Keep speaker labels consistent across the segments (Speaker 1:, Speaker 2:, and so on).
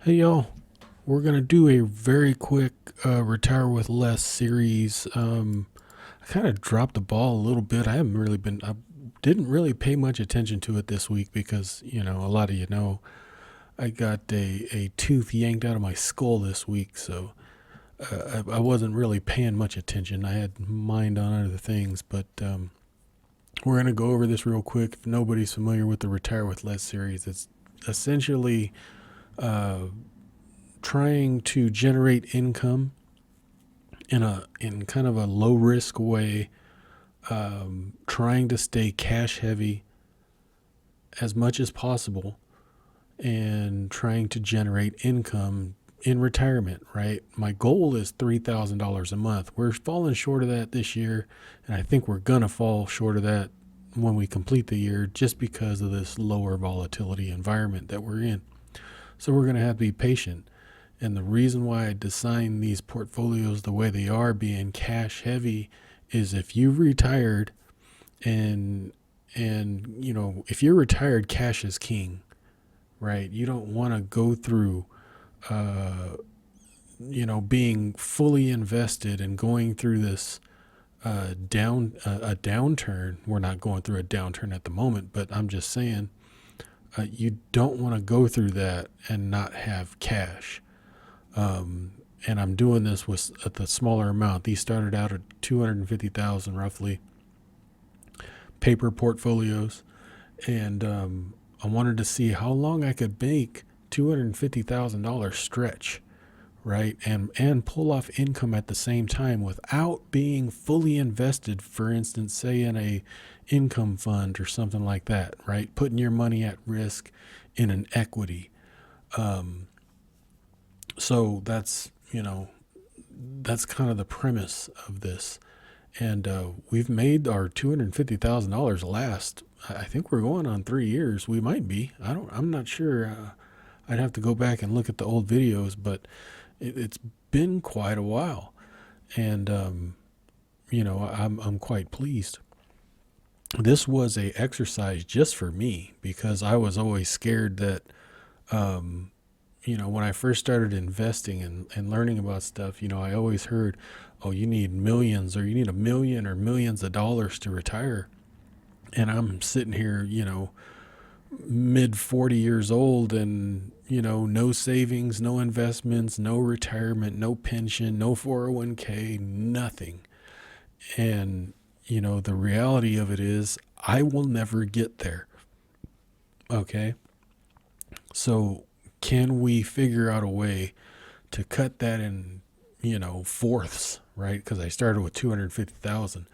Speaker 1: Hey y'all, we're gonna do a very quick retire with less series. I kind of dropped the ball a little bit. I didn't really pay much attention to it this week because a lot of I got a tooth yanked out of my skull this week, so I wasn't really paying much attention. I had mind on other things, but we're gonna go over this real quick. If nobody's familiar with the retire with less series, it's essentially uh, trying to generate income in kind of a low risk way, trying to stay cash heavy as much as possible, and trying to generate income in retirement. Right, my goal is $3,000 a month. We're falling short of that this year, and I think we're gonna fall short of that when we complete the year, just because of this lower volatility environment that we're in. So we're going to have to be patient. And the reason why I design these portfolios the way they are, being cash heavy, is if you've retired and if you're retired, cash is king, right? You don't want to go through uh being fully invested and going through this a downturn. We're not going through a downturn at the moment, but I'm just saying, you don't want to go through that and not have cash. And I'm doing this with the smaller amount. These started out at 250,000 roughly, paper portfolios, and I wanted to see how long I could make $250,000 stretch, right, and pull off income at the same time without being fully invested. For instance, say in a income fund or something like that, right? Putting your money at risk in an equity. Um, so that's kind of the premise of this. And we've made our $250,000 last. I think we're going on 3 years. We might be. I'm not sure. I'd have to go back and look at the old videos, but it's been quite a while, and I'm quite pleased. This was a exercise just for me because I was always scared that um, when I first started investing and learning about stuff, I always heard, oh, you need millions, or you need a million or millions of dollars to retire. And I'm sitting here, mid 40 years old, and, no savings, no investments, no retirement, no pension, no 401k, nothing. And, the reality of it is, I will never get there. Okay. So, can we figure out a way to cut that in, fourths, right? Because I started with 250,000.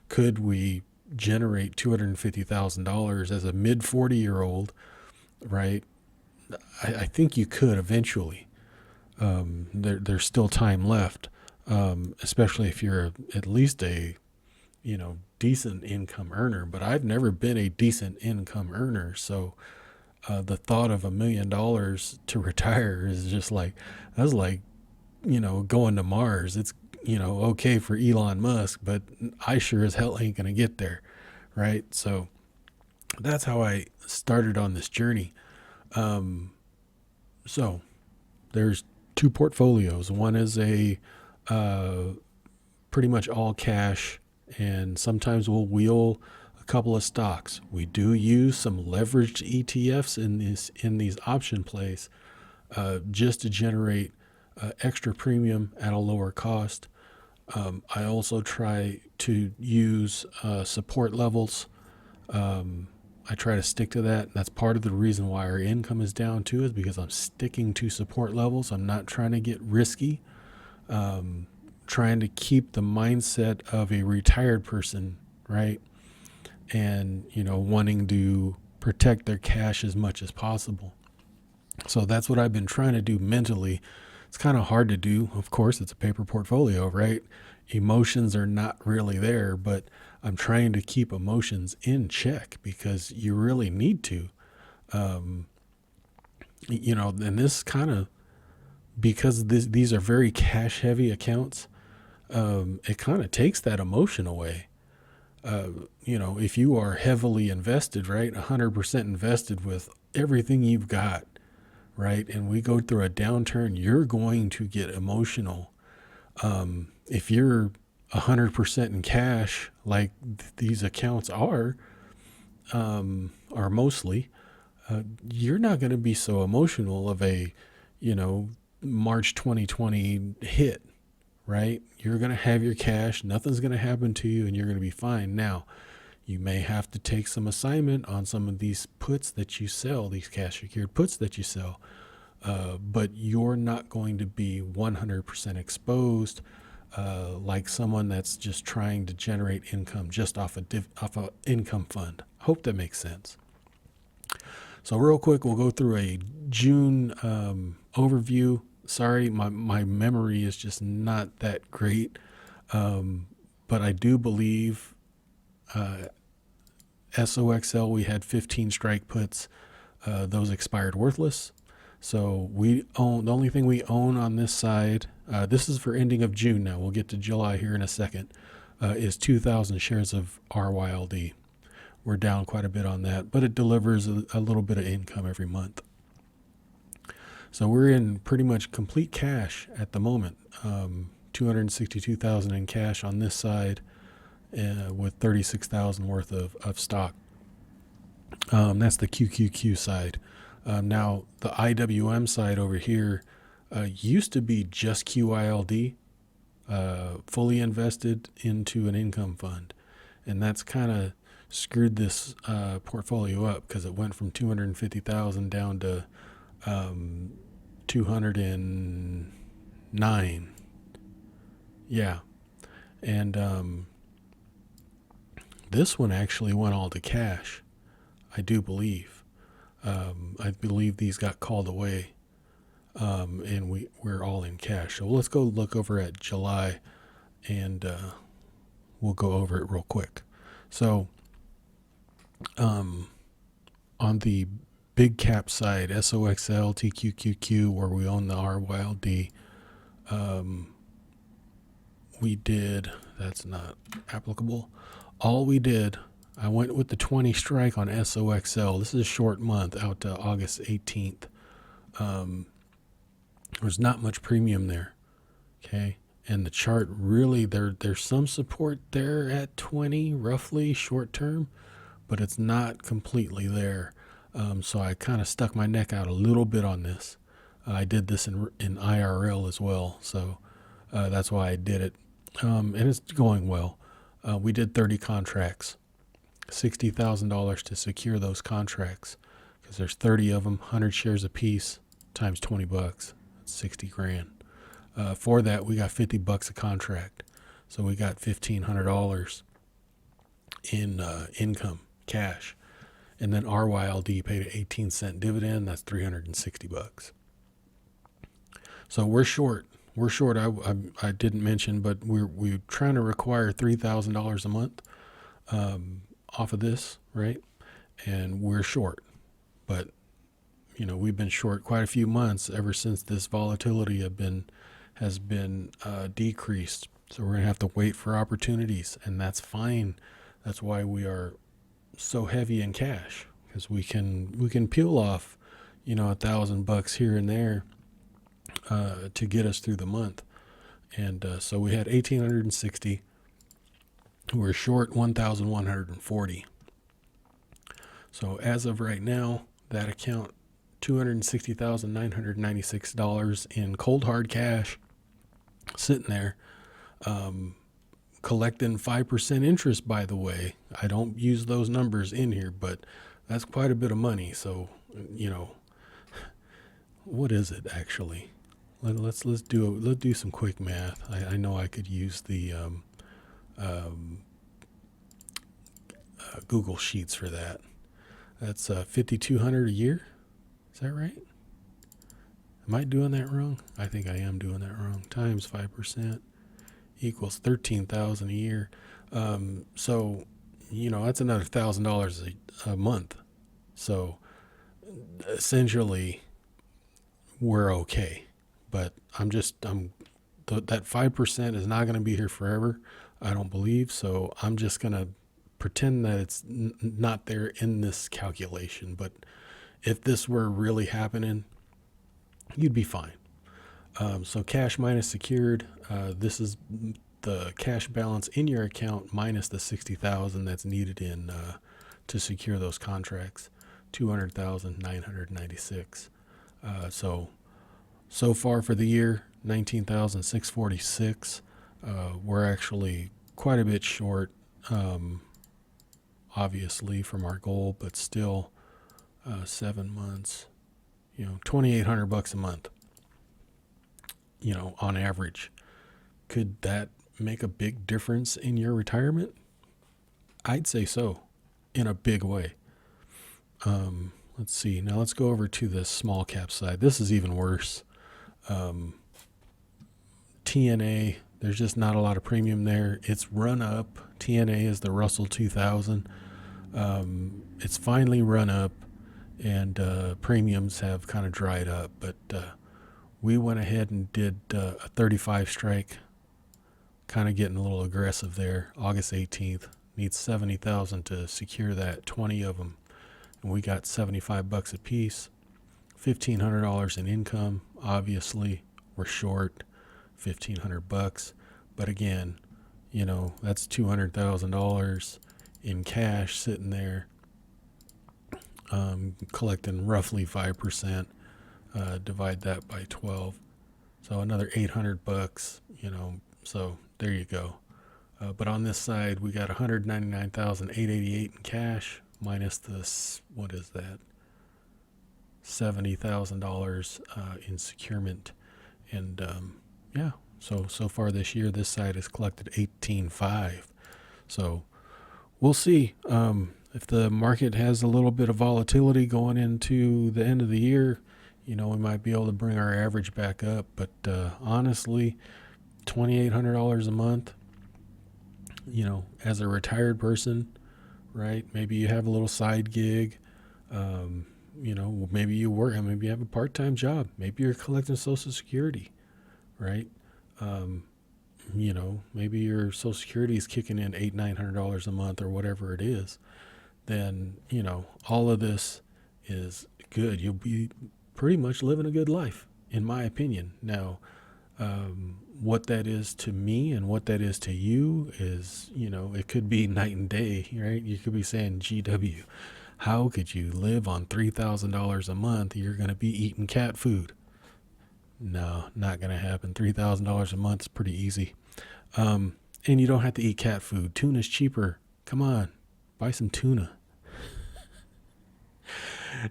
Speaker 1: Could we generate $250,000 as a mid 40-year-old, right? I think you could eventually. There's still time left, especially if you're at least a decent income earner. But I've never been a decent income earner, so the thought of $1 million to retire is just like, that's like, going to Mars. It's, okay for Elon Musk, but I sure as hell ain't gonna get there, right? So that's how I started on this journey. Um, so there's two portfolios. One is a uh, pretty much all cash, and sometimes we'll wheel a couple of stocks. We do use some leveraged ETFs in these option plays, just to generate extra premium at a lower cost. I also try to use support levels. Um, I try to stick to that. That's part of the reason why our income is down too, is because I'm sticking to support levels. I'm not trying to get risky. Um, Trying to keep the mindset of a retired person, right? And wanting to protect their cash as much as possible. So that's what I've been trying to do mentally. It's kind of hard to do. Of course, it's a paper portfolio, right? Emotions are not really there, but I'm trying to keep emotions in check because you really need to. Um, and this kind of, because these are very cash heavy accounts, it kind of takes that emotion away. If you are heavily invested, right, 100% invested with everything you've got, right? And we go through a downturn, you're going to get emotional. If you're 100% in cash, like these accounts are mostly, you're not going to be so emotional of a, you know, March 2020 hit, right? You're going to have your cash, nothing's going to happen to you, and you're going to be fine. Now, you may have to take some assignment on some of these puts that you sell, these cash secured puts that you sell, but you're not going to be 100% exposed like someone that's just trying to generate income just off a income fund. Hope that makes sense. So real quick, we'll go through a June overview. Sorry, my memory is just not that great, but I do believe SOXL, we had 15 strike puts. Those expired worthless. So we own, the only thing we own on this side, this is for ending of June now, we'll get to July here in a second, is 2,000 shares of RYLD. We're down quite a bit on that, but it delivers a little bit of income every month. So we're in pretty much complete cash at the moment. 262,000 in cash on this side, with 36,000 worth of stock. That's the QQQ side. Now the IWM side over here used to be just QILD, fully invested into an income fund, and that's kind of screwed this portfolio up because it went from 250,000 down to 209. Yeah, and this one actually went all to cash, I do believe. I believe these got called away, and we're all in cash. So let's go look over at July, and we'll go over it real quick. So on the big cap side, SOXL, TQQQ, where we own the RYLD, we did, that's not applicable. All we did, I went with the 20 strike on SOXL. This is a short month out to August 18th. There's not much premium there. Okay. And the chart really, there's some support there at 20 roughly short term, but it's not completely there. So I kind of stuck my neck out a little bit on this. I did this in IRL as well. So that's why I did it. And it's going well. We did 30 contracts. $60,000 to secure those contracts because there's 30 of them, 100 shares a piece times $20. That's 60 grand. For that, we got $50 a contract. So we got $1,500 in income, cash. And then RYLD paid an 18-cent dividend. That's $360. So we're short. We're short. I didn't mention, but we're trying to require $3,000 a month. Off of this, right? And we're short, but you know, we've been short quite a few months ever since this volatility has been decreased. So we're gonna have to wait for opportunities, and that's fine. That's why we are so heavy in cash, because we can peel off, you know, $1,000 here and there to get us through the month. And so we had 1,860. We're short 1,140. So as of right now, that account, $260,996 in cold hard cash sitting there, collecting 5% interest, by the way. I don't use those numbers in here, but that's quite a bit of money. So, you know, what is it actually? Let's do some quick math. I know I could use the Google Sheets for that. That's $5,200 a year. Is that right? Am I doing that wrong? I think I am doing that wrong. Times 5% equals $13,000 a year. So, you know, that's another $1,000 a month. So essentially, we're okay. But that 5% is not going to be here forever, I don't believe. So I'm just going to pretend that it's not there in this calculation. But if this were really happening, you'd be fine. So cash minus secured, this is the cash balance in your account minus the 60,000 that's needed in to secure those contracts. 200,996. So far for the year, 19,646. We're actually quite a bit short, obviously from our goal, but still 7 months. $2,800 a month. On average. Could that make a big difference in your retirement? I'd say so, in a big way. Let's see. Now let's go over to the small cap side. This is even worse. TNA, there's just not a lot of premium there. It's run up. TNA is the Russell 2000. It's finally run up, and premiums have kind of dried up, but we went ahead and did a 35 strike, kind of getting a little aggressive there. August 18th, needs 70,000 to secure that, 20 of them. And we got $75 a piece, $1,500 in income. Obviously, we're short $1,500, but again, that's $200,000 in cash sitting there, collecting roughly 5%. Divide that by 12, so another $800. So there you go. But on this side, we got $199,888 in cash minus this. What is that? $70,000 in securement, and yeah. So far this year, this side has collected 18.5. So we'll see if the market has a little bit of volatility going into the end of the year. We might be able to bring our average back up, but honestly, $2,800 a month. As a retired person, right? Maybe you have a little side gig. Maybe you work, and maybe you have a part-time job. Maybe you're collecting Social Security, right? Maybe your Social Security is kicking in $800-900 a month or whatever it is. Then all of this is good. You'll be pretty much living a good life, in my opinion. Now, what that is to me and what that is to you is, it could be night and day, right? You could be saying, GW, how could you live on $3,000 a month? You're going to be eating cat food. No, not going to happen. $3,000 a month is pretty easy. And you don't have to eat cat food. Tuna's cheaper. Come on, buy some tuna.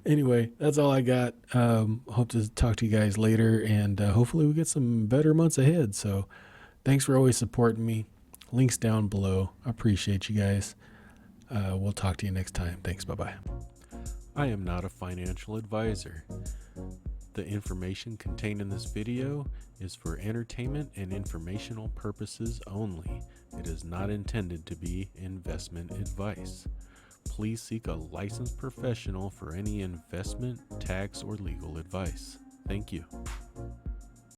Speaker 1: Anyway, that's all I got. Hope to talk to you guys later, and hopefully we get some better months ahead. So thanks for always supporting me. Links down below. I appreciate you guys. We'll talk to you next time. Thanks. Bye-bye. I am not a financial advisor. The information contained in this video is for entertainment and informational purposes only. It is not intended to be investment advice. Please seek a licensed professional for any investment, tax, or legal advice. Thank you.